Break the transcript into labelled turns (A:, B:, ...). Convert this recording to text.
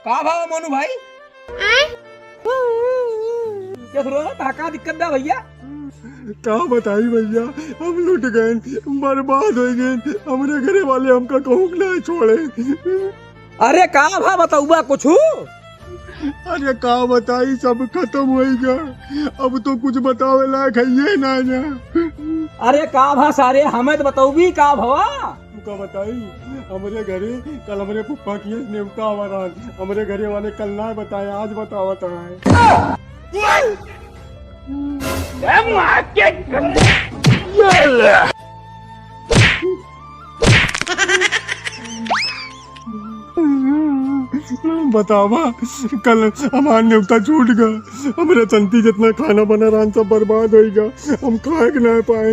A: का भाव मोनू भाई? क्या रो रहा? का दिक्कत है भैया?
B: क्या बताई भैया, हम लुट गए, बर्बाद हो गए, हमारे घरे वाले हमका कहूँ ना छोड़े।
A: अरे का भाव बताऊबा कुछ?
B: अरे का बताई, सब खत्म हो गया, अब तो कुछ बतावे लायक है ये ना ना।
A: अरे का भा सारे हमें तो बताऊबी का भवा?
B: का बताई, हमारे घरे कल हमारे पुप्पा की नेवता हमारा, हमारे घरे वाले कल ना बताए, आज बतावता है। बतावा, कल हमारा न्योता छूट गया, हमारे तंती जितना खाना बना रहा सब बर्बाद हो गया, हम खाए के ना पाए।